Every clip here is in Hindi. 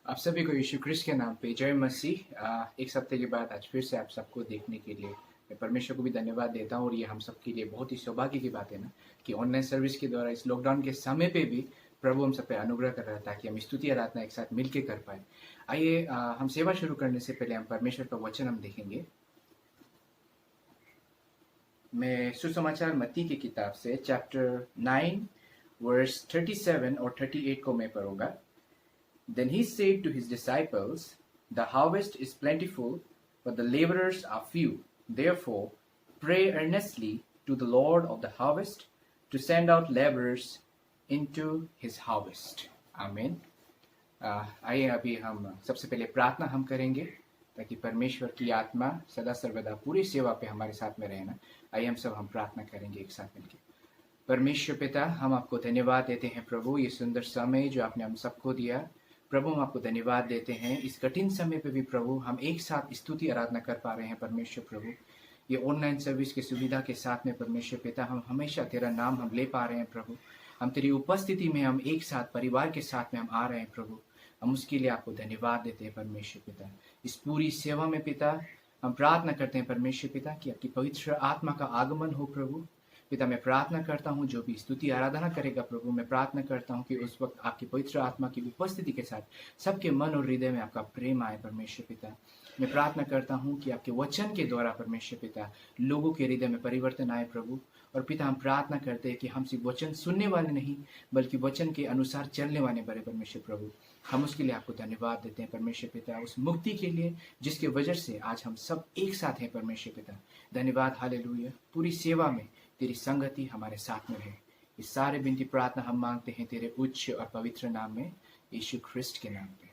आप सभी को यीशु क्रिस्ट के नाम पे जय मसीह। एक हफ्ते के बाद आज फिर से आप सबको देखने के लिए मैं परमेश्वर को भी धन्यवाद देता हूँ। और ये हम सबके लिए बहुत ही सौभाग्य की बात है ना कि ऑनलाइन सर्विस के द्वारा इस लॉकडाउन के समय पे भी प्रभु हम सब पे अनुग्रह कर रहा है ताकि हम स्तुति आराधना एक साथ मिलकर कर पाए। आइए हम सेवा शुरू करने से पहले हम परमेश्वर का वचन हम देखेंगे। मैं सुसमाचार मत्ती की किताब से चैप्टर 9 वर्स 37 और 38 को मैं पढ़ूंगा। Then he said to his disciples, The harvest is plentiful, but the laborers are few. Therefore, pray earnestly to the Lord of the harvest to send out laborers into his harvest. Amen. आइए अभी हम सबसे पहले प्रार्थना हम करेंगे ताकि परमेश्वर की आत्मा सदा सर्वदा पूरी सेवा पे हमारे साथ में रहे ना। आइए हम सब हम प्रार्थना करेंगे एक साथ मिलकर। परमेश्वर पिता, हम आपको धन्यवाद देते हैं प्रभु, ये सुंदर समय जो आपने हम सबको दिया। प्रभु हम आपको धन्यवाद देते हैं इस कठिन समय पे भी प्रभु हम एक साथ स्तुति आराधना कर पा रहे हैं। परमेश्वर प्रभु, ये ऑनलाइन सर्विस की सुविधा के साथ में परमेश्वर पिता हम हमेशा तेरा नाम हम ले पा रहे हैं प्रभु। हम तेरी उपस्थिति में हम एक साथ परिवार के साथ में हम आ रहे हैं प्रभु। हम उसके लिए आपको धन्यवाद देते हैं परमेश्वर पिता। इस पूरी सेवा में पिता हम प्रार्थना करते हैं परमेश्वर पिता कि आपकी पवित्र आत्मा का आगमन हो प्रभु। पिता मैं प्रार्थना करता हूँ जो भी स्तुति आराधना करेगा प्रभु, मैं प्रार्थना करता हूँ कि उस वक्त आपकी पवित्र आत्मा की उपस्थिति के साथ सबके मन और हृदय में आपका प्रेम आए परमेश्वर पिता। मैं प्रार्थना करता हूँ कि आपके वचन के द्वारा परमेश्वर पिता लोगों के हृदय में परिवर्तन आए प्रभु। और पिता हम प्रार्थना करते हैं कि हम सिर्फ वचन सुनने वाले नहीं बल्कि वचन के अनुसार चलने वाले बड़े परमेश्वर प्रभु। हम उसके लिए आपको धन्यवाद देते हैं परमेश्वर पिता, उस मुक्ति के लिए जिसके वजह से आज हम सब एक साथ हैं परमेश्वर पिता। धन्यवाद, हालेलुया। पूरी सेवा में तेरी संगति हमारे साथ में रहे। इस सारे विनती प्रार्थना हम मांगते हैं तेरे उच्च और पवित्र नाम में, यीशु ख्रिस्ट के नाम पे,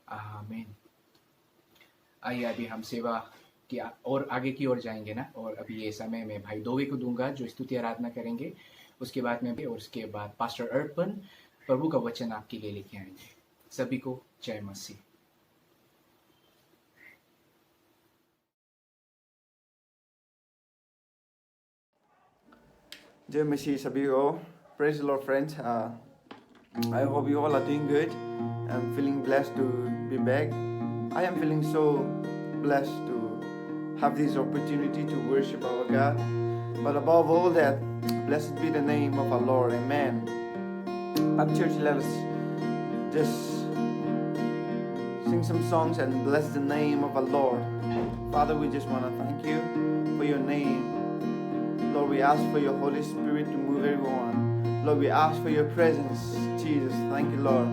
आमीन। आइए अभी हम सेवा की और आगे की ओर जाएंगे ना। और अभी ये समय में भाई दोवे को दूंगा जो स्तुति आराधना करेंगे। उसके बाद में भी और उसके बाद पास्टर अर्पण प्रभु का वचन आपके लिए लेके आएंगे। सभी को जय मसीह। Jai Masihi सभी को। Praise the Lord friends. I hope you all are doing good. I'm feeling blessed to be back. I am feeling so blessed to have this opportunity to worship our God. But above all that, blessed be the name of our Lord. Amen. At church, let us just sing some songs and bless the name of our Lord. Father, we just want to thank you for your name. Lord, we ask for your Holy Spirit to move everyone. Lord, we ask for your presence. Jesus, thank you, Lord.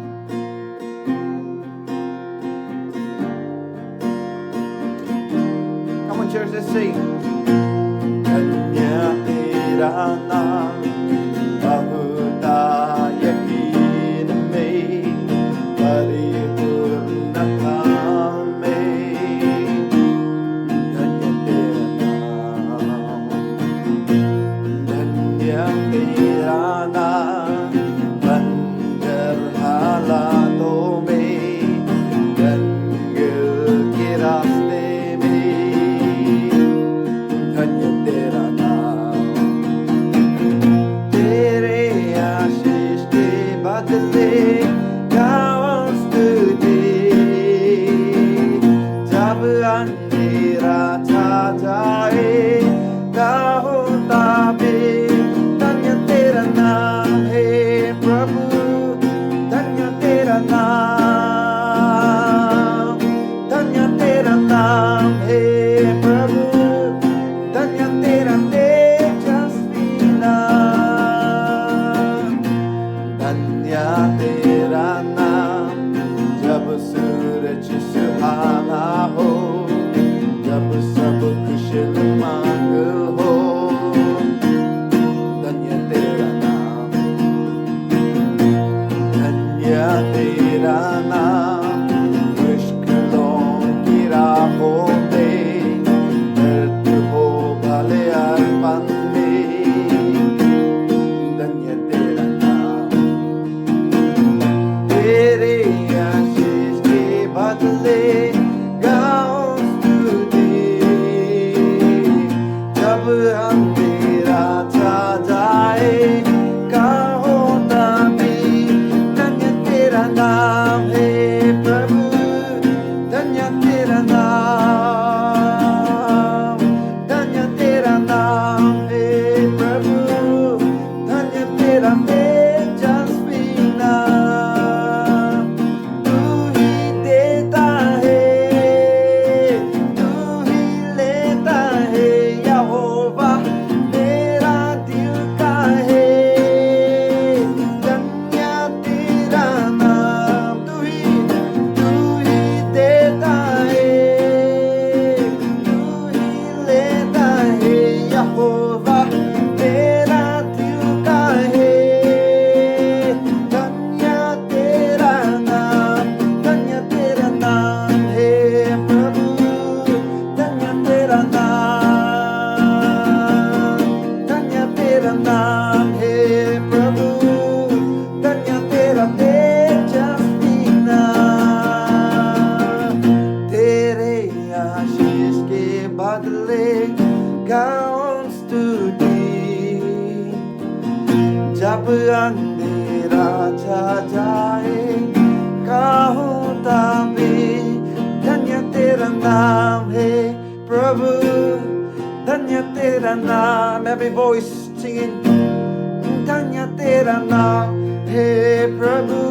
Come on, church, let's sing. Dhanya tera naam, bahuta yakin mein, paripurna mein. Dhanya tera naam, धन्य तेरा नाम, बंजर हालातों में, जंगल के रास्ते में, धन्य तेरा नाम। तेरे आशीष के बदले गाओ स्तुति, जब अंधेरा छा जाए गाओ ताबीर। धन्य तेरा नाम है प्रभु, धन्य तेरा नाम, धन्य तेरा नाम है प्रभु, धन्य तेरा तेजस्वी नाम। धन्य तेरा नाम, जब सूरज सुहाना हो, जब सब कुशल मंगल हो, धन्य तेरा नाम, धन्य तेरा नाम। मुश्किलों की राहों पे, दर्द हो भले अरपन में, धन्य तेरा नाम। तेरे आशीष के बदले गाओ स्तुति, जब अंधेरा छा जाए गाओ ताबीर। धन्य तेरा नाम है प्रभु, अब अंधेरा छा जाए काहूं ताबे धन्य तेरा नाम है प्रभु धन्य तेरा नाम every voice singing धन्य तेरा नाम है प्रभु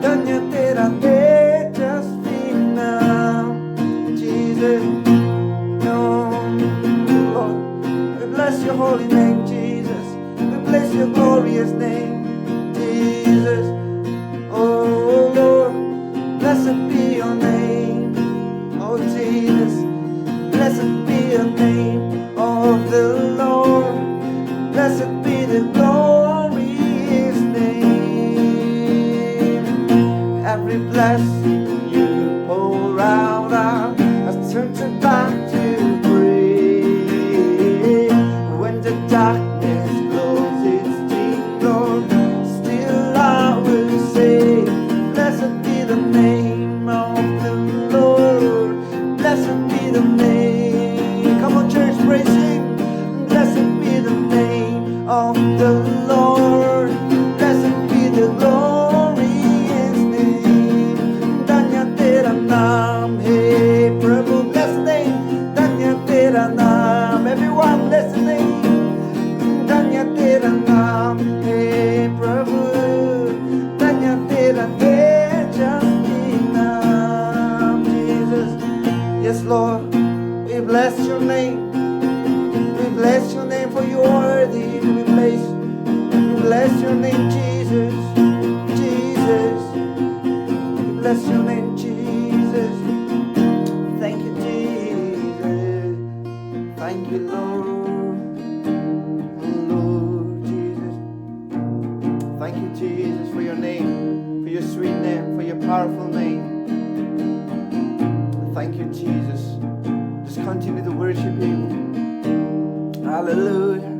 धन्य तेरा तेजस्वी नाम Jesus Lord we bless your holy name Jesus we bless your glorious name Jesus oh Lord blessed be your name oh Jesus blessed be your name of the Lord blessed be the glorious name every blessing you pour out I turn to back to pray when the darkness closes its teeth Lord still I will say blessed be the name of the Lord blessed be the name come on church praise him blessed be the name of the Lord blessed be the glorious name धन्य तेरा नाम है प्रभु bless name धन्य तेरा नाम everyone bless name धन्य तेरा नाम है प्रभु धन्य तेरा तेजस्वी नाम Jesus yes Lord we bless your name we bless your name for you are worthy we bless your name Jesus Jesus we bless your name Jesus thank you Jesus thank you Lord Lord Jesus thank you Jesus for your name for your sweet name for your powerful name thank you Jesus just continue to worship him hallelujah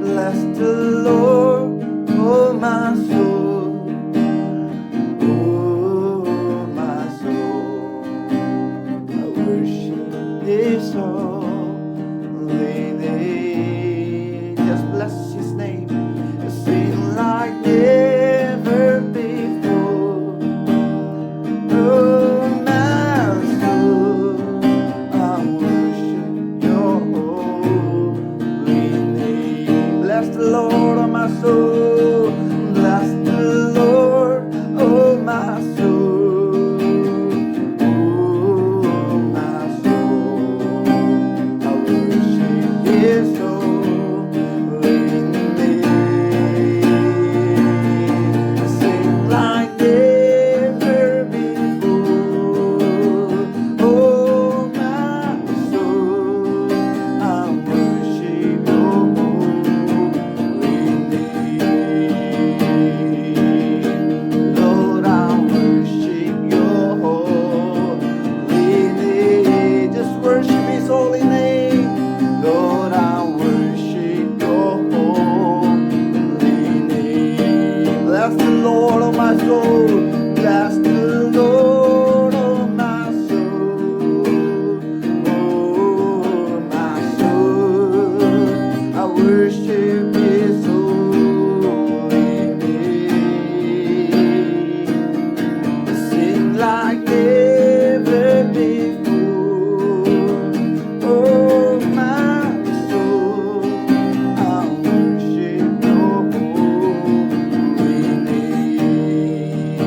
bless the Lord oh my soul oh my soul I worship his holy name just bless his name sing like never before oh my soul I worship your holy name bless the Lord oh my soul bless the Lord oh my soul oh my soul I worship his holy name sing like never before oh my soul I worship your holy name Lord I worship your holy name just worship his holy name Lord I worship your holy name bless the Lord oh my soul bless the Lord oh my soul oh my soul I worship his holy name sing like never before oh my soul I worship your holy name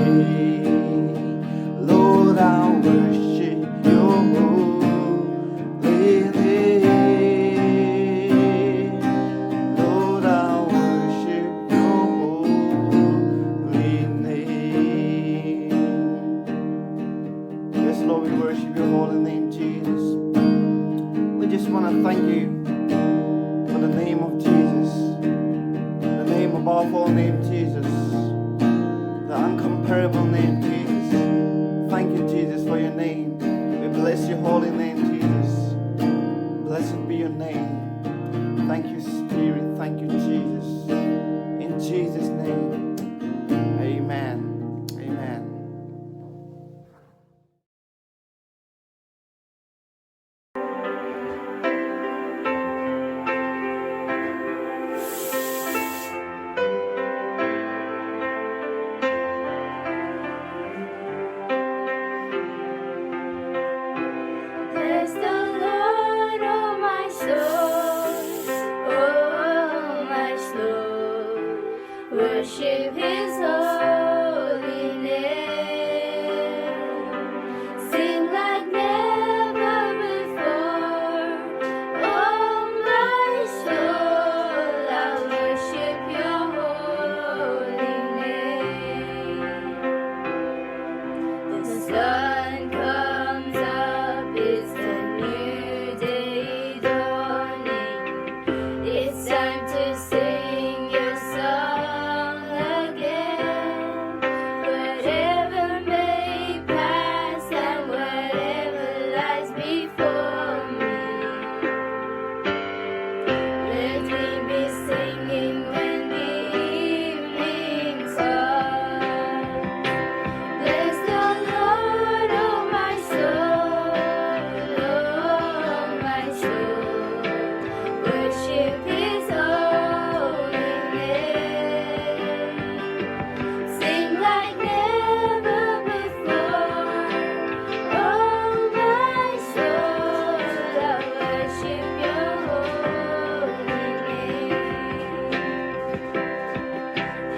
Lord I worship your holy name Lord I worship your holy name yes Lord we worship your holy name Jesus we just want to thank you for the name of Jesus the name above all name Jesus the uncomparable name Jesus thank you Jesus for your name we bless your holy name Jesus blessed be your name thank you Spirit thank you Jesus in Jesus name amen amen sun comes up, it's a new day dawning. It's time to sing your song again. Whatever may pass and whatever lies before me, let me be singing when the evening starts. Bless the Lord, oh my soul, oh my soul. Worship His holy name. Sing like never before, oh my soul. I worship Your holy name.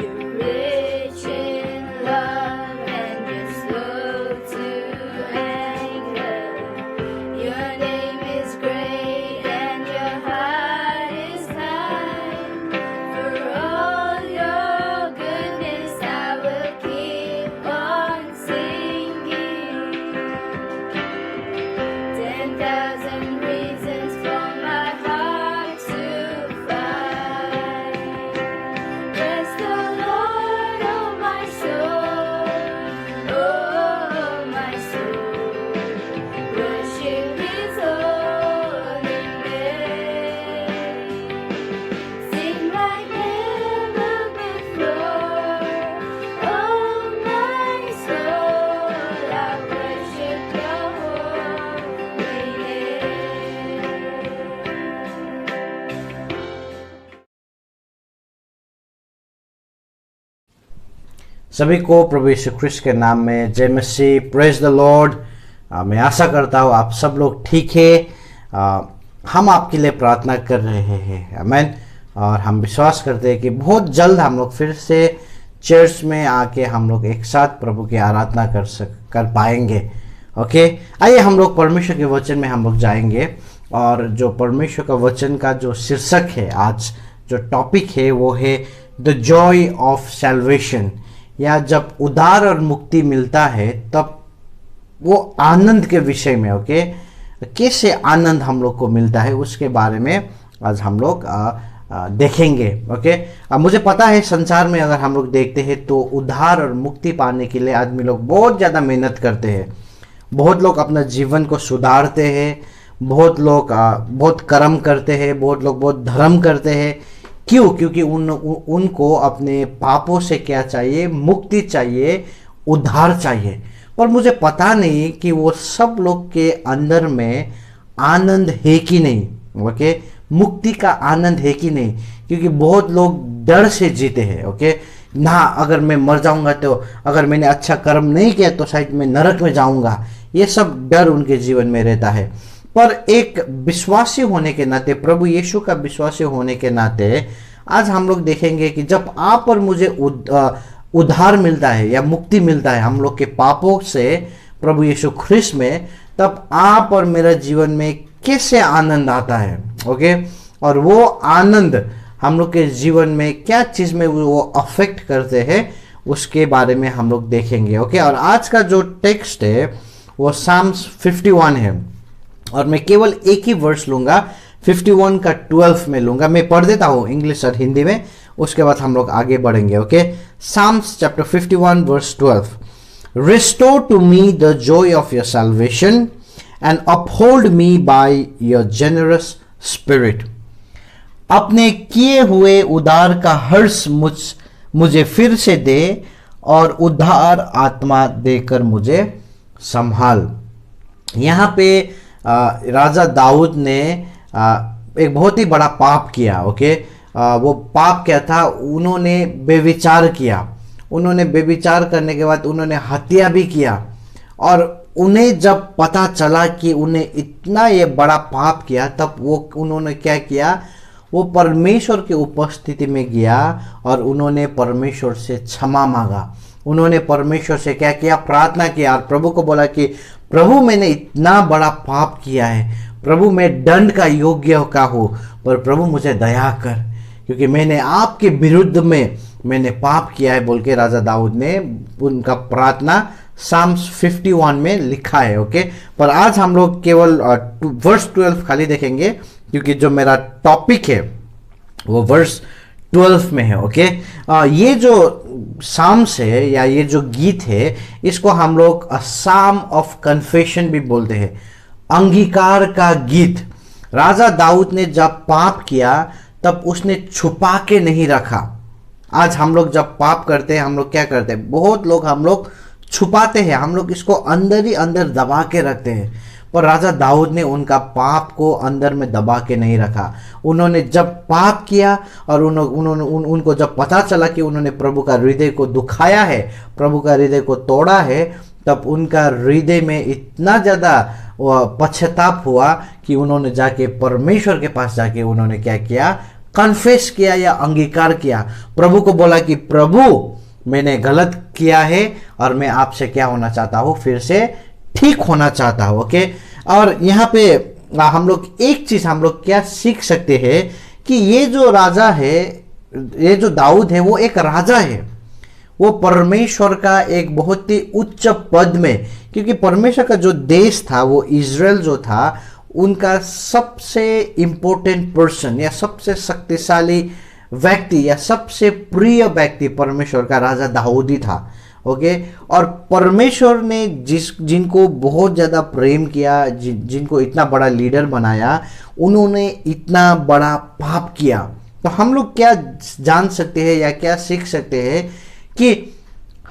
You're rich in love and you're slow to anger. Your name is great and your heart is kind. For all your goodness, I will keep on singing. 10,000 reasons for my heart to find. Bless the Lord, oh my soul, oh my soul. Worship His holy name. Sing like never before, oh my soul. I worship Your holy name. सभी को प्रभु यीशु ख्रिस्ट के नाम में जय मसीह, प्रेज द लॉर्ड। मैं आशा करता हूँ आप सब लोग ठीक है। हम आपके लिए प्रार्थना कर रहे हैं, आमीन। और हम विश्वास करते हैं कि बहुत जल्द हम लोग फिर से चर्च में आके हम लोग एक साथ प्रभु की आराधना कर पाएंगे। ओके, आइए हम लोग परमेश्वर के वचन में हम लोग जाएंगे। और जो परमेश्वर का वचन का जो शीर्षक है, आज जो टॉपिक है वो है द जॉय ऑफ सैल्वेशन, या जब उद्धार और मुक्ति मिलता है तब वो आनंद के विषय में। ओके, कैसे आनंद हम लोग को मिलता है उसके बारे में आज हम लोग देखेंगे। ओके, मुझे पता है संसार में अगर हम लोग देखते हैं तो उद्धार और मुक्ति पाने के लिए आदमी लोग बहुत ज़्यादा मेहनत करते हैं। बहुत लोग अपना जीवन को सुधारते हैं, बहुत लोग बहुत कर्म करते हैं, बहुत लोग बहुत धर्म करते हैं। क्यों? क्योंकि उनको अपने पापों से क्या चाहिए? मुक्ति चाहिए, उद्धार चाहिए। पर मुझे पता नहीं कि वो सब लोग के अंदर में आनंद है कि नहीं। ओके, मुक्ति का आनंद है कि नहीं, क्योंकि बहुत लोग डर से जीते हैं। ओके ना, अगर मैं मर जाऊंगा तो, अगर मैंने अच्छा कर्म नहीं किया तो शायद मैं नरक में जाऊंगा। ये सब डर उनके जीवन में रहता है। पर एक विश्वासी होने के नाते, प्रभु यीशु का विश्वासी होने के नाते आज हम लोग देखेंगे कि जब आप और मुझे उद्धार मिलता है या मुक्ति मिलता है हम लोग के पापों से प्रभु यीशु ख्रिस्त में, तब आप और मेरा जीवन में कैसे आनंद आता है। ओके, और वो आनंद हम लोग के जीवन में क्या चीज़ में वो अफेक्ट करते हैं उसके बारे में हम लोग देखेंगे। ओके, और आज का जो टेक्स्ट है वो साम्स 51 है, और मैं केवल एक ही वर्स लूंगा, 51 का 12 में लूंगा। मैं पढ़ देता हूँ इंग्लिश और हिंदी में, उसके बाद हम लोग आगे बढ़ेंगे। Okay, Psalms chapter 51 verse 12। Restore to me the joy of your salvation and uphold me by your generous spirit. अपने किए हुए उद्धार का हर्ष मुझे फिर से दे और उद्धार आत्मा देकर मुझे संभाल। यहाँ पे राजा दाऊद ने एक बहुत ही बड़ा पाप किया। ओके, वो पाप क्या था? उन्होंने बेविचार किया। उन्होंने बेविचार करने के बाद उन्होंने हत्या भी किया, और उन्हें जब पता चला कि उन्हें इतना ये बड़ा पाप किया, तब उन्होंने क्या किया? वो परमेश्वर की उपस्थिति में गया और उन्होंने परमेश्वर से क्षमा मांगा। उन्होंने परमेश्वर से क्या किया? प्रार्थना किया, और प्रभु को बोला कि प्रभु मैंने इतना बड़ा पाप किया है, प्रभु मैं दंड का योग्य का हूँ, पर प्रभु मुझे दया कर, क्योंकि मैंने आपके विरुद्ध में मैंने पाप किया है, बोल के राजा दाऊद ने उनका प्रार्थना साम्स 51 में लिखा है। ओके, पर आज हम लोग केवल वर्स 12 खाली देखेंगे, क्योंकि जो मेरा टॉपिक है वो वर्स 12 में है। ओके, ये जो साम्स है या ये जो गीत है, इसको हम लोग साम ऑफ कन्फेशन भी बोलते हैं, अंगीकार का गीत। राजा दाऊद ने जब पाप किया तब उसने छुपा के नहीं रखा। आज हम लोग जब पाप करते हैं, हम लोग क्या करते हैं, बहुत लोग हम लोग छुपाते हैं, हम लोग इसको अंदर ही अंदर दबा के रखते हैं। पर राजा दाऊद ने उनका पाप को अंदर में दबा के नहीं रखा। उन्होंने जब पाप किया और उनको जब पता चला कि उन्होंने प्रभु का हृदय को दुखाया है, प्रभु का हृदय को तोड़ा है, तब उनका हृदय में इतना ज़्यादा पश्चाताप हुआ कि उन्होंने जाके परमेश्वर के पास जाके उन्होंने क्या किया, कन्फेस किया या अंगीकार किया। प्रभु को बोला कि प्रभु, मैंने गलत किया है और मैं आपसे क्या होना चाहता हूँ, फिर से ठीक होना चाहता हूँ। ओके, और यहाँ पे हम लोग एक चीज हम लोग क्या सीख सकते हैं कि ये जो राजा है, ये जो दाऊद है, वो एक राजा है, वो परमेश्वर का एक बहुत ही उच्च पद में, क्योंकि परमेश्वर का जो देश था वो इजराइल जो था, उनका सबसे इंपॉर्टेंट पर्सन या सबसे शक्तिशाली व्यक्ति या सबसे प्रिय व्यक्ति परमेश्वर का राजा दाऊद ही था। ओके, और परमेश्वर ने जिनको बहुत ज़्यादा प्रेम किया, जिनको इतना बड़ा लीडर बनाया, उन्होंने इतना बड़ा पाप किया। तो हम लोग क्या जान सकते हैं या क्या सीख सकते हैं कि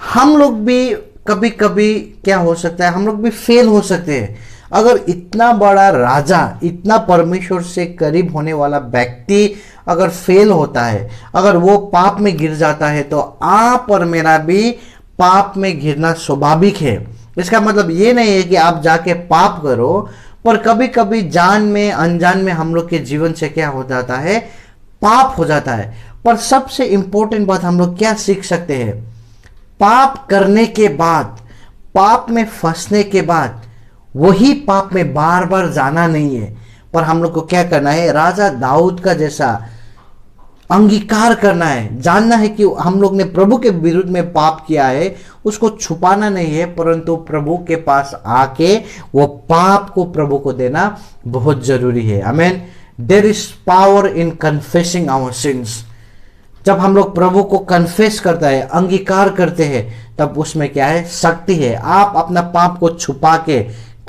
हम लोग भी कभी कभी क्या हो सकता है, हम लोग भी फेल हो सकते हैं। अगर इतना बड़ा राजा, इतना परमेश्वर से करीब होने वाला व्यक्ति अगर फेल होता है, अगर वो पाप में गिर जाता है, तो आप और मेरा भी पाप में गिरना स्वाभाविक है। इसका मतलब ये नहीं है कि आप जाके पाप करो, पर कभी कभी जान में अनजान में हम लोग के जीवन से क्या हो जाता है, पाप हो जाता है। पर सबसे इंपॉर्टेंट बात हम लोग क्या सीख सकते हैं, पाप करने के बाद, पाप में फंसने के बाद वही पाप में बार बार जाना नहीं है, पर हम लोग को क्या करना है, राजा दाऊद का जैसा अंगीकार करना है, जानना है कि हम लोग ने प्रभु के विरुद्ध में पाप किया है, उसको छुपाना नहीं है, परंतु प्रभु के पास आके वो पाप को प्रभु को देना बहुत जरूरी है। आमीन। There is power in confessing our sins. जब हम लोग प्रभु को कन्फेस करता है, अंगीकार करते हैं, तब उसमें क्या है, शक्ति है। आप अपना पाप को छुपा के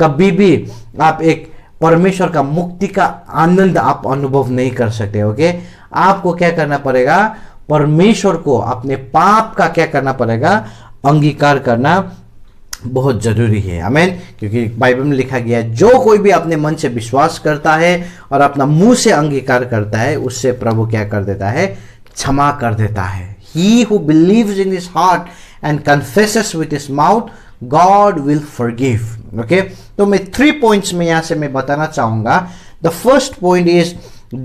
कभी भी आप एक परमेश्वर का मुक्ति का आनंद आप अनुभव नहीं कर सकते। ओके, आपको क्या करना पड़ेगा, परमेश्वर को अपने पाप का क्या करना पड़ेगा, अंगीकार करना बहुत जरूरी है। आमीन। क्योंकि बाइबल में लिखा गया है, जो कोई भी अपने मन से विश्वास करता है और अपना मुंह से अंगीकार करता है, उससे प्रभु क्या कर देता है, क्षमा कर देता है। He who believes in his heart and confesses with his mouth, God will forgive. Okay? तो मैं 3 points में यहाँ से मैं बताना चाहूंगा। The first point is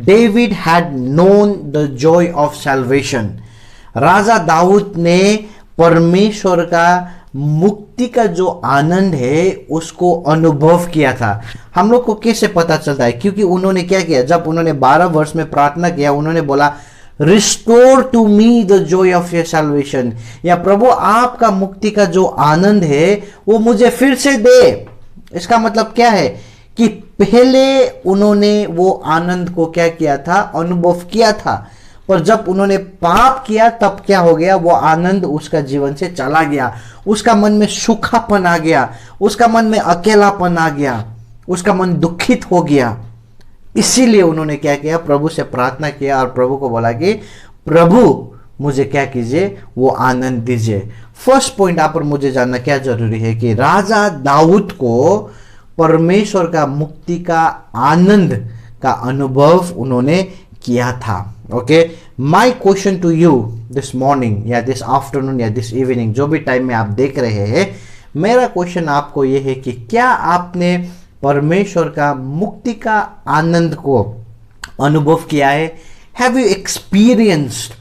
David had known the joy of salvation. राजा दाऊद ने परमेश्वर का मुक्ति का जो आनंद है उसको अनुभव किया था। हम लोग को कैसे पता चलता है, क्योंकि उन्होंने क्या किया, जब उन्होंने 12 वर्ष में प्रार्थना किया, उन्होंने बोला restore to me the joy of your salvation, या प्रभु आपका मुक्ति का जो आनंद है वो मुझे फिर से दे। इसका मतलब क्या है कि पहले उन्होंने वो आनंद को क्या किया था, अनुभव किया था, पर जब उन्होंने पाप किया तब क्या हो गया, वो आनंद उसका जीवन से चला गया, उसका मन में सूखापन आ गया, उसका मन में अकेलापन आ गया, उसका मन दुखित हो गया। इसीलिए उन्होंने क्या किया, प्रभु से प्रार्थना किया और प्रभु को बोला कि प्रभु मुझे क्या कीजिए, वो आनंद दीजिए। फर्स्ट पॉइंट आप और मुझे जानना क्या जरूरी है कि राजा दाऊद को परमेश्वर का मुक्ति का आनंद का अनुभव उन्होंने किया था। Okay, my question to you this morning या दिस आफ्टरनून या दिस इवनिंग, जो भी टाइम में आप देख रहे हैं, मेरा क्वेश्चन आपको यह है कि क्या आपने परमेश्वर का मुक्ति का आनंद को अनुभव किया है? Have you experienced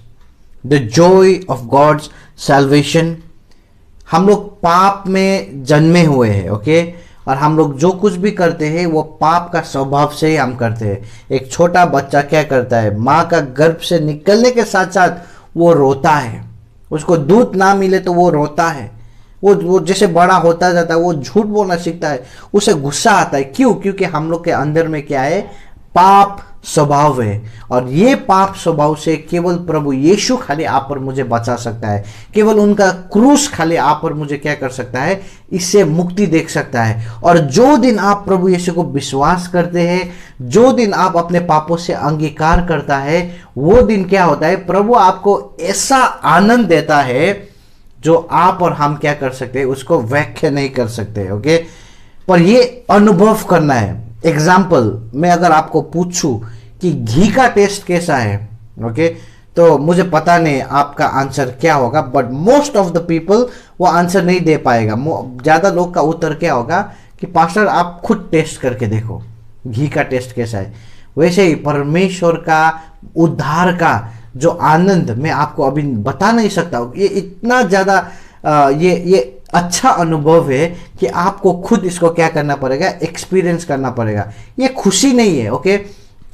the joy of God's salvation? हम लोग पाप में जन्मे हुए हैं, ओके, और हम लोग जो कुछ भी करते हैं वो पाप का स्वभाव से ही हम करते हैं। एक छोटा बच्चा क्या करता है, माँ का गर्भ से निकलने के साथ साथ वो रोता है, उसको दूध ना मिले तो वो रोता है, वो जैसे बड़ा होता जाता है वो झूठ बोलना सीखता है, उसे गुस्सा आता है। क्यों? क्योंकि हम लोग के अंदर में क्या है? पाप स्वभाव है। और ये पाप स्वभाव से केवल प्रभु यीशु खाली आप और मुझे बचा सकता है। केवल उनका क्रूस खाली आप और मुझे क्या कर सकता है? इससे मुक्ति देख सकता है। और जो दिन आप प्रभु यीशु को विश्वास करते हैं, जो दिन आप अपने पापों से अंगीकार करता है, वो दिन क्या होता है? प्रभु आपको ऐसा आनंद देता है जो आप और हम क्या कर सकते हैं? उसको व्याख्या नहीं कर सकते। ओके, पर ये अनुभव करना है। एग्जाम्पल मैं अगर आपको पूछूं कि घी का टेस्ट कैसा है, ओके, तो मुझे पता नहीं आपका आंसर क्या होगा, but most of the people वो आंसर नहीं दे पाएगा। ज्यादा लोग का उत्तर क्या होगा कि पास्टर आप खुद टेस्ट करके देखो घी का टेस्ट कैसा है। वैसे ही परमेश्वर का उद्धार का जो आनंद मैं आपको अभी बता नहीं सकता, ये इतना ज्यादा ये अच्छा अनुभव है कि आपको खुद इसको क्या करना पड़ेगा? एक्सपीरियंस करना पड़ेगा। ये खुशी नहीं है। ओके,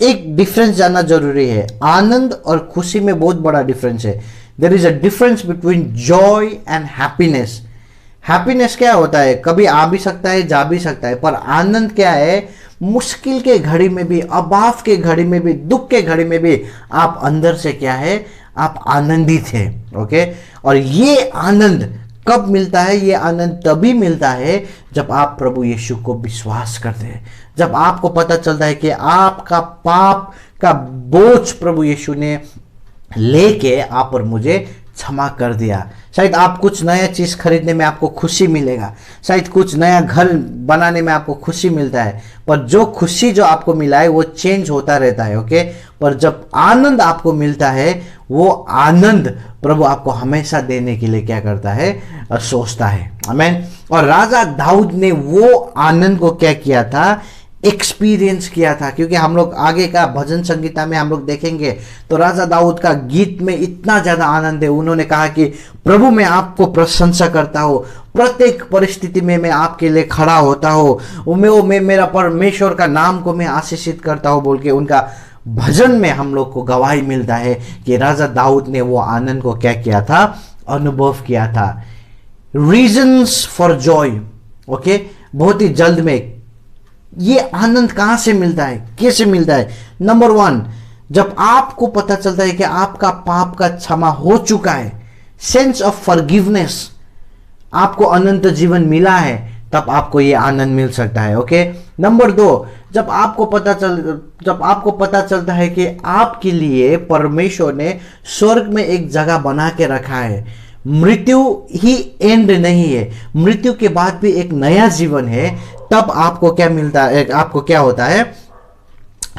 एक डिफरेंस जानना जरूरी है। आनंद और खुशी में बहुत बड़ा डिफरेंस है। There is a difference between joy and happiness. Happiness क्या होता है? कभी आ भी सकता है, जा भी सकता है, पर आनंद क्या है? मुश्किल के घड़ी में भी, अभाव के घड़ी में भी, दुख के घड़ी में भी आप अंदर से क्या है? आप आनंदित है। ओके, और ये आनंद कब मिलता है? ये आनंद तभी मिलता है जब आप प्रभु यीशु को विश्वास करते हैं, जब आपको पता चलता है कि आपका पाप का बोझ प्रभु यीशु ने लेके आप और मुझे क्षमा कर दिया। शायद आप कुछ नया चीज खरीदने में आपको खुशी मिलेगा, शायद कुछ नया घर बनाने में आपको खुशी मिलता है, पर जो खुशी जो आपको मिला है वो चेंज होता रहता है। ओके, पर जब आनंद आपको मिलता है, वो आनंद प्रभु आपको हमेशा देने के लिए क्या करता है? सोचता है। आमीन। और राजा दाऊद ने वो आनंद को क्या किया था? एक्सपीरियंस किया था। क्योंकि हम लोग आगे का भजन संगीता में हम लोग देखेंगे तो राजा दाऊद का गीत में इतना ज्यादा आनंद है। उन्होंने कहा कि प्रभु मैं आपको प्रशंसा करता हूँ, प्रत्येक परिस्थिति में मैं आपके लिए खड़ा होता हूँ, मैं मेरा परमेश्वर का नाम को मैं आशीषित करता हूँ बोल के उनका भजन में हम लोग को गवाही मिलता है कि राजा दाऊद ने वो आनंद को क्या किया था? अनुभव किया था। Reasons for Joy. ओके, बहुत ही जल्द में ये आनंद कहां से मिलता है, कैसे मिलता है? नंबर 1, जब आपको पता चलता है कि आपका पाप का क्षमा हो चुका है, सेंस ऑफ फॉरगिवनेस, आपको अनंत जीवन मिला है, तब आपको ये आनंद मिल सकता है। ओके, नंबर 2, जब आपको पता चलता है कि आपके लिए परमेश्वर ने स्वर्ग में एक जगह बना के रखा है, मृत्यु ही एंड नहीं है, मृत्यु के बाद भी एक नया जीवन है, तब आपको क्या मिलता है? आपको क्या होता है?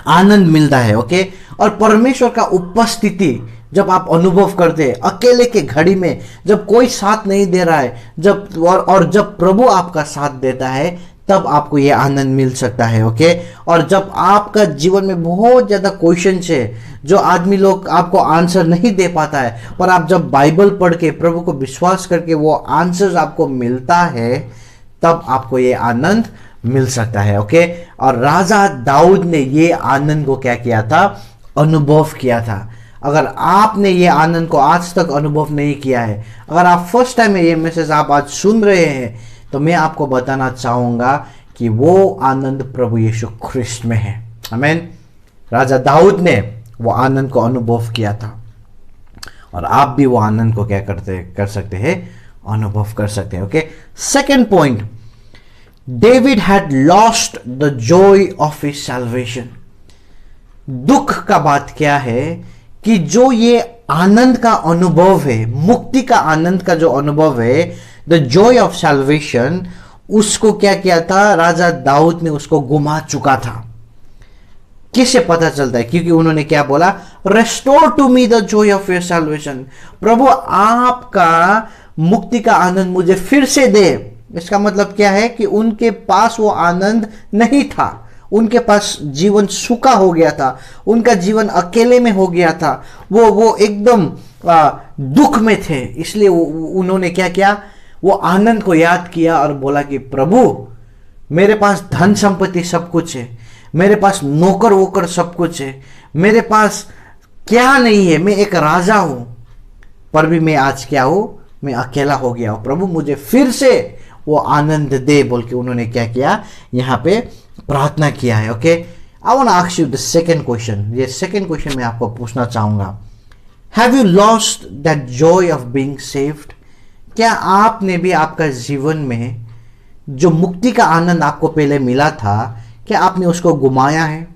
आनंद मिलता है। ओके, और परमेश्वर का उपस्थिति जब आप अनुभव करते हैं अकेले के घड़ी में, जब कोई साथ नहीं दे रहा है, जब प्रभु आपका साथ देता है, तब आपको ये आनंद मिल सकता है। ओके, और जब आपका जीवन में बहुत ज्यादा क्वेश्चंस है जो आदमी लोग आपको आंसर नहीं दे पाता है, पर आप जब बाइबल पढ़ के प्रभु को विश्वास करके वो आंसर्स आपको मिलता है, तब आपको ये आनंद मिल सकता है। ओके, और राजा दाऊद ने ये आनंद को क्या किया था? अनुभव किया था। अगर आपने ये आनंद को आज तक अनुभव नहीं किया है, अगर आप फर्स्ट टाइम ये मैसेज आप आज सुन रहे हैं, तो मैं आपको बताना चाहूंगा कि वो आनंद प्रभु यीशु ख्रिस्ट में है। आमीन। राजा दाऊद ने वो आनंद को अनुभव किया था, और आप भी वो आनंद को क्या कर सकते हैं? अनुभव कर सकते हैं। Okay, second point, David had lost the joy of his salvation. दुख का बात क्या है कि जो ये आनंद का अनुभव है, मुक्ति का आनंद का जो अनुभव है, द जॉय ऑफ सैल्वेशन, उसको क्या किया था? राजा दाऊद ने उसको गुमा चुका था। किसे पता चलता है? क्योंकि उन्होंने क्या बोला? Restore to me the joy of your salvation. प्रभु आपका मुक्ति का आनंद मुझे फिर से दे। इसका मतलब क्या है कि उनके पास वो आनंद नहीं था, उनके पास जीवन सूखा हो गया था, उनका जीवन अकेले में हो गया था, वो एकदम दुख में थे। इसलिए उन्होंने क्या किया? वो आनंद को याद किया और बोला कि प्रभु मेरे पास धन संपत्ति सब कुछ है, मेरे पास नौकर वोकर सब कुछ है, मेरे पास क्या नहीं है, मैं एक राजा हूं, पर भी मैं आज क्या हूं? मैं अकेला हो गया हूँ, प्रभु मुझे फिर से वो आनंद दे बोल के उन्होंने क्या किया, यहाँ पे प्रार्थना किया है। Okay, I want to ask you the second question. ये सेकंड क्वेश्चन मैं आपको पूछना चाहूंगा, have you lost that joy of being saved? क्या आपने भी आपका जीवन में जो मुक्ति का आनंद आपको पहले मिला था, क्या आपने उसको गुमाया है?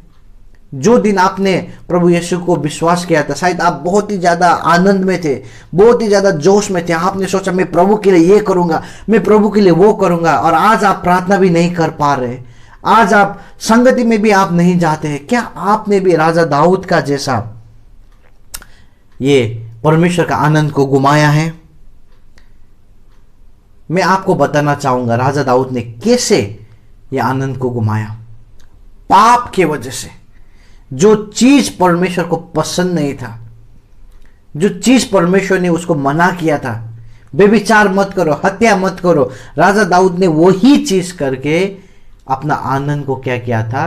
जो दिन आपने प्रभु यीशु को विश्वास किया था, शायद आप बहुत ही ज्यादा आनंद में थे, बहुत ही ज्यादा जोश में थे, आपने सोचा मैं प्रभु के लिए ये करूंगा, मैं प्रभु के लिए वो करूंगा, और आज आप प्रार्थना भी नहीं कर पा रहे, आज आप संगति में भी आप नहीं जाते हैं। क्या आपने भी राजा दाऊद का जैसा ये परमेश्वर का आनंद को गुमाया है? मैं आपको बताना चाहूंगा राजा दाऊद ने कैसे ये आनंद को गुमाया। पाप के वजह से, जो चीज परमेश्वर को पसंद नहीं था, जो चीज परमेश्वर ने उसको मना किया था, बेविचार मत करो, हत्या मत करो, राजा दाऊद ने वही चीज करके अपना आनंद को क्या किया था,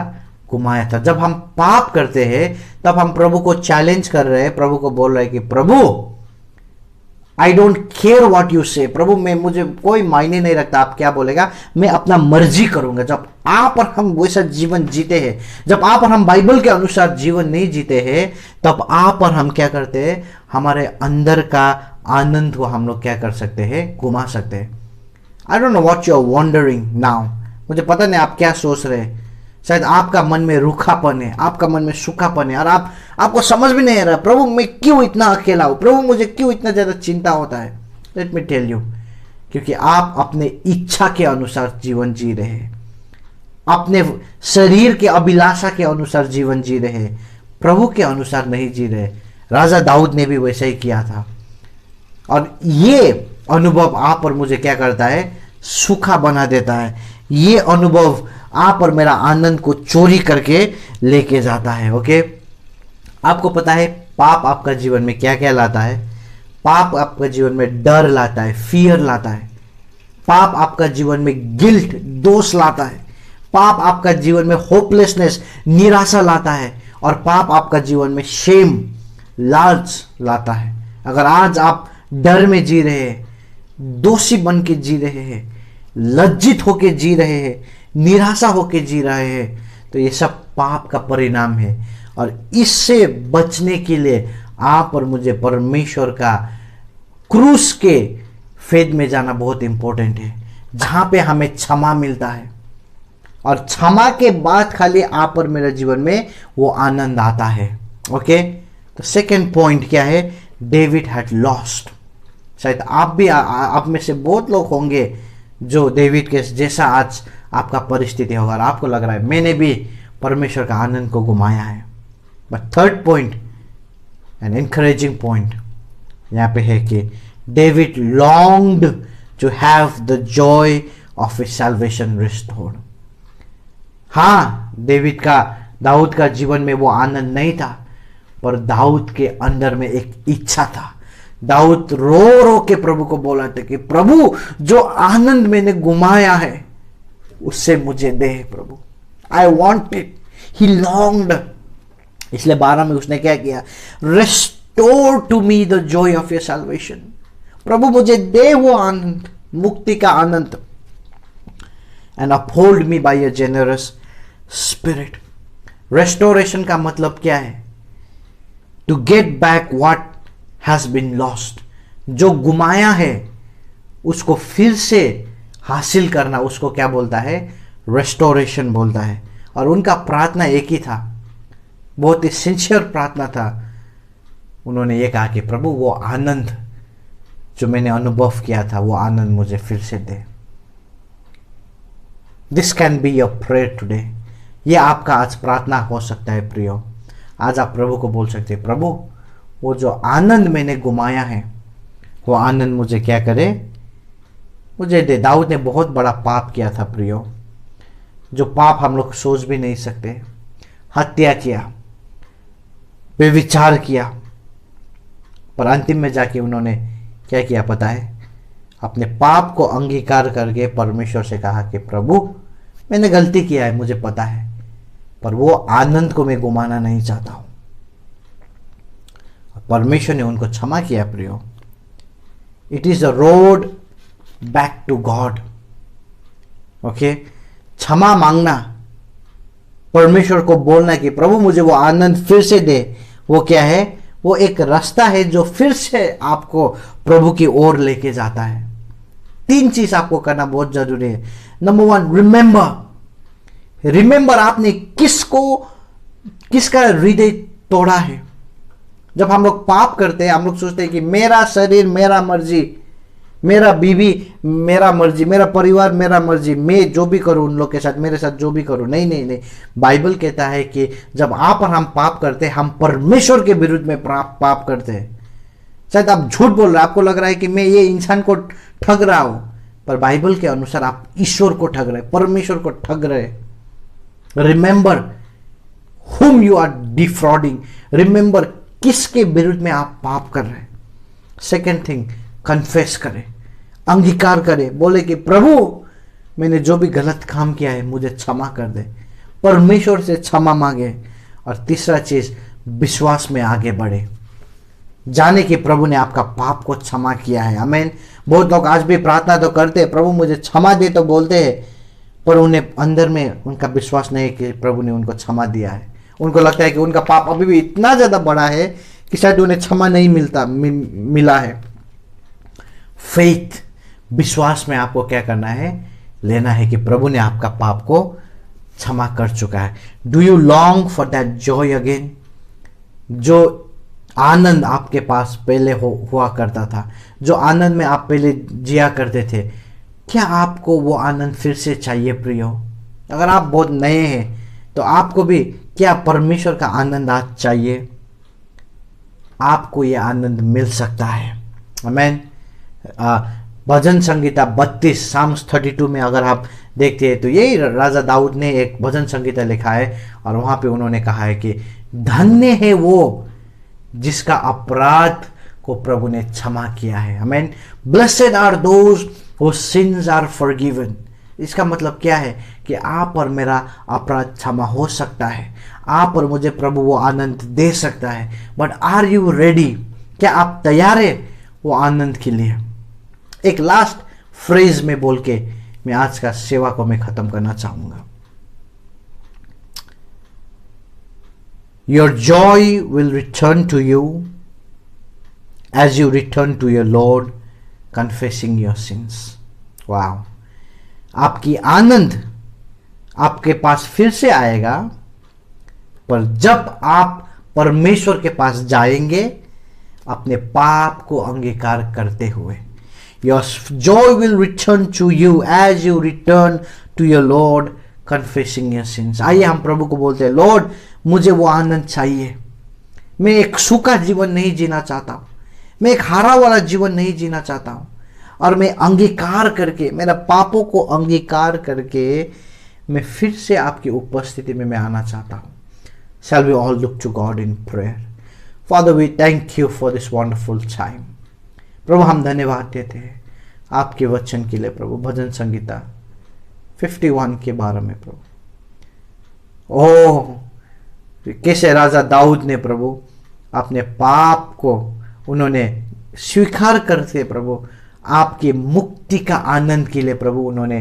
गुमाया था। जब हम पाप करते हैं तब हम प्रभु को चैलेंज कर रहे हैं, प्रभु को बोल रहे हैं कि प्रभु I don't care what you say, प्रभु मैं, मुझे कोई मायने नहीं रखता आप क्या बोलेगा, मैं अपना मर्जी करूंगा। जब आप और हम वैसा जीवन जीते हैं, जब आप और हम बाइबल के अनुसार जीवन नहीं जीते हैं, तब आप और हम क्या करते हैं, हमारे अंदर का आनंद को हम लोग क्या कर सकते हैं, गुमा सकते हैं। I don't know what you are wondering now, मुझे पता नहीं आप क्या सोच रहे हैं। शायद आपका मन में रूखापन है, आपका मन में सूखापन है, और आपको समझ भी नहीं आ रहा, प्रभु मैं क्यों इतना अकेला हूं, प्रभु मुझे क्यों इतना ज्यादा चिंता होता है। लेट मी टेल यू, क्योंकि आप अपने इच्छा के अनुसार जीवन जी रहे हैं, अपने शरीर के अभिलाषा के अनुसार जीवन जी रहे हैं, प्रभु के अनुसार नहीं जी रहे। राजा दाऊद ने भी वैसा ही किया था, और ये अनुभव आप और मुझे क्या करता है, सूखा बना देता है। ये अनुभव आप और मेरा आनंद को चोरी करके लेके जाता है। ओके, आपको पता है पाप आपका जीवन में क्या क्या लाता है? पाप आपका जीवन में डर लाता है, फियर लाता है। पाप आपका जीवन में गिल्ट, दोष लाता है। पाप आपका जीवन में होपलेसनेस, निराशा लाता है। और पाप आपका जीवन में शेम, लालच लाता है। अगर आज आप डर में जी रहे हैं, दोषी बन के जी रहे हैं, लज्जित होके जी रहे हैं, निराशा होके जी रहे हैं, तो ये सब पाप का परिणाम है। और इससे बचने के लिए आप और मुझे परमेश्वर का क्रूस के फेद में जाना बहुत इंपॉर्टेंट है, जहां पे हमें क्षमा मिलता है, और क्षमा के बाद खाली आप और मेरे जीवन में वो आनंद आता है। ओके, तो सेकेंड पॉइंट क्या है? David had lost. शायद आप भी, आप में से बहुत लोग होंगे जो डेविड के जैसा आज आपका परिस्थिति होगा, और आपको लग रहा है मैंने भी परमेश्वर का आनंद को गुमाया है। But third point, an encouraging point यहाँ पे है कि David longed to have the joy of his salvation restored. हाँ, दाऊद का जीवन में वो आनंद नहीं था, पर दाऊद के अंदर में एक इच्छा था। दाऊद रो रो के प्रभु को बोला था कि प्रभु जो आनंद मैंने गुमाया है उससे मुझे दे प्रभु, I want it. He longed. इसलिए 12 में उसने क्या किया? Restore to me the joy of your salvation. प्रभु मुझे दे वो आनंद, मुक्ति का आनंद। And uphold me by your generous spirit. Restoration का मतलब क्या है? To get back what has been lost. जो गुमाया है उसको फिर से हासिल करना, उसको क्या बोलता है? रेस्टोरेशन बोलता है। और उनका प्रार्थना एक ही था, बहुत ही सिंसियर प्रार्थना था। उन्होंने ये कहा कि प्रभु वो आनंद जो मैंने अनुभव किया था, वो आनंद मुझे फिर से दे। This can be your prayer today. ये आपका आज प्रार्थना हो सकता है प्रियो। आज आप प्रभु को बोल सकते हैं, प्रभु वो जो आनंद मैंने गुमाया है, वो आनंद मुझे क्या करे? मुझे दे। दाऊद ने बहुत बड़ा पाप किया था प्रियो, जो पाप हम लोग सोच भी नहीं सकते। हत्या किया, बेविचार किया, पर अंतिम में जाके उन्होंने क्या किया पता है? अपने पाप को अंगीकार करके परमेश्वर से कहा कि प्रभु मैंने गलती किया है, मुझे पता है, पर वो आनंद को मैं गुमाना नहीं चाहता हूं। परमेश्वर ने उनको क्षमा किया प्रियो। It is the road back to God. Okay, क्षमा मांगना, परमेश्वर को बोलना कि प्रभु मुझे वो आनंद फिर से दे, वो क्या है? वो एक रास्ता है जो फिर से आपको प्रभु की ओर लेके जाता है। 3 चीज आपको करना बहुत जरूरी है। नंबर 1, रिमेंबर आपने किसका हृदय तोड़ा है। जब हम लोग पाप करते हैं, हम लोग सोचते हैं कि मेरा शरीर मेरा मर्जी, मेरा बीवी मेरा मर्जी, मेरा परिवार मेरा मर्जी, मैं जो भी करूं उन लोग के साथ, मेरे साथ जो भी करूं। नहीं नहीं नहीं, बाइबल कहता है कि जब आप और हम पाप करते हैं, हम परमेश्वर के विरुद्ध में पाप करते हैं। शायद आप झूठ बोल रहे हैं, आपको लग रहा है कि मैं ये इंसान को ठग रहा हूं, पर बाइबल के अनुसार आप ईश्वर को ठग रहे, परमेश्वर को ठग रहे। Remember whom you are defrauding, remember किसके विरुद्ध में आप पाप कर रहे हैं। सेकेंड थिंग, कन्फेस करें, अंगीकार करें, बोले कि प्रभु मैंने जो भी गलत काम किया है मुझे क्षमा कर दे, परमेश्वर से क्षमा मांगे। और तीसरा चीज, विश्वास में आगे बढ़े, जाने कि प्रभु ने आपका पाप को क्षमा किया है। आमीन। बहुत लोग आज भी प्रार्थना तो करते हैं, प्रभु मुझे क्षमा दे तो बोलते हैं, पर उन्हें अंदर में उनका विश्वास नहीं है कि प्रभु ने उनको क्षमा दिया है। उनको लगता है कि उनका पाप अभी भी इतना ज्यादा बड़ा है कि शायद उन्हें क्षमा नहीं मिला है। फेथ, विश्वास में आपको क्या करना है? लेना है कि प्रभु ने आपका पाप को क्षमा कर चुका है। Do you long for that Joy again? जो आनंद आपके पास पहले हुआ करता था, जो आनंद में आप पहले जिया करते थे, क्या आपको वो आनंद फिर से चाहिए प्रियो? अगर आप बहुत नए हैं तो आपको भी क्या परमेश्वर का आनंद आज चाहिए? आपको ये आनंद मिल सकता है। आमीन। भजन संगीता 32 साम्स 32 में अगर आप देखते हैं तो यही राजा दाऊद ने एक भजन संगीता लिखा है, और वहां पे उन्होंने कहा है कि धन्य है वो जिसका अपराध को प्रभु ने क्षमा किया है। आमीन। Blessed are those whose sins are forgiven। इसका मतलब क्या है? कि आप और मेरा अपराध क्षमा हो सकता है, आप और मुझे प्रभु वो आनंद दे सकता है। But are you ready? क्या आप तैयार है वो आनंद के लिए? एक लास्ट फ्रेज में बोल के मैं आज का सेवा को मैं खत्म करना चाहूंगा। Your joy will return to you as you return to your lord confessing your sins। वाह, आपकी आनंद आपके पास फिर से आएगा, पर जब आप परमेश्वर के पास जाएंगे अपने पाप को अंगीकार करते हुए। Your joy will return to you as you return to your Lord confessing your sins। आइए हम प्रभु को बोलते हैं, लॉर्ड मुझे वो आनंद चाहिए। मैं एक सूखा जीवन नहीं जीना चाहता हूं, मैं एक हारा वाला जीवन नहीं जीना चाहता हूं, और मैं अंगीकार करके, मेरा पापों को अंगीकार करके मैं फिर से आपकी उपस्थिति में मैं आना चाहता हूं। Shall we all look to God in prayer? Father, we thank you for this wonderful time। प्रभु हम धन्यवाद देते हैं आपके वचन के लिए प्रभु। भजन संगीता 51 के 12 में प्रभु, ओह कैसे राजा दाऊद ने प्रभु अपने पाप को उन्होंने स्वीकार करते प्रभु, आपके मुक्ति का आनंद के लिए प्रभु उन्होंने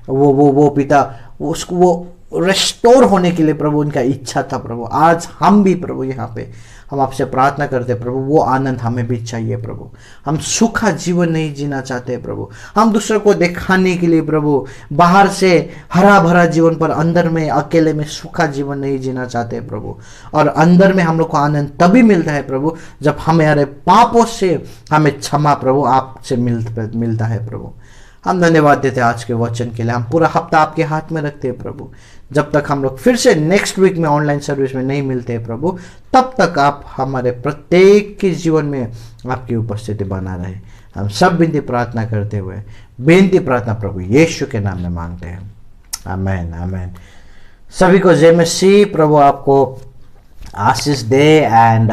वो पिता उसको वो रेस्टोर होने के लिए प्रभु उनका इच्छा था प्रभु। आज हम भी प्रभु यहाँ पे हम आपसे प्रार्थना करते प्रभु, वो आनंद हमें भी चाहिए प्रभु। हम सूखा जीवन नहीं जीना चाहते प्रभु, हम दूसरों को दिखाने के लिए प्रभु बाहर से हरा भरा जीवन पर अंदर में अकेले में सूखा जीवन नहीं जीना चाहते प्रभु। और अंदर में हम लोग को आनंद तभी मिलता है प्रभु जब हमारे पापों से हमें क्षमा प्रभु आपसे मिलता है प्रभु। हम धन्यवाद देते हैं आज के वचन के लिए। हम पूरा हफ्ता आपके हाथ में रखते हैं प्रभु। जब तक हम लोग फिर से नेक्स्ट वीक में ऑनलाइन सर्विस में नहीं मिलते हैं प्रभु, तब तक आप हमारे प्रत्येक के जीवन में आपकी उपस्थिति बना रहे। हम सब विनती प्रार्थना करते हुए बेनती प्रार्थना प्रभु यीशु के नाम में मांगते हैं, आमेन आमेन। सभी को जय मसीह। प्रभु आपको आशीष दे। And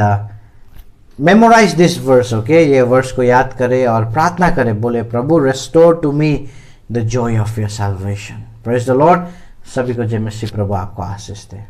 memorize this verse, okay. ये वर्स को याद करें और प्रार्थना करें, बोले प्रभु restore to me the joy of your salvation. Praise the Lord. सभी को जय मसीह। प्रभु आपको आशीष दे।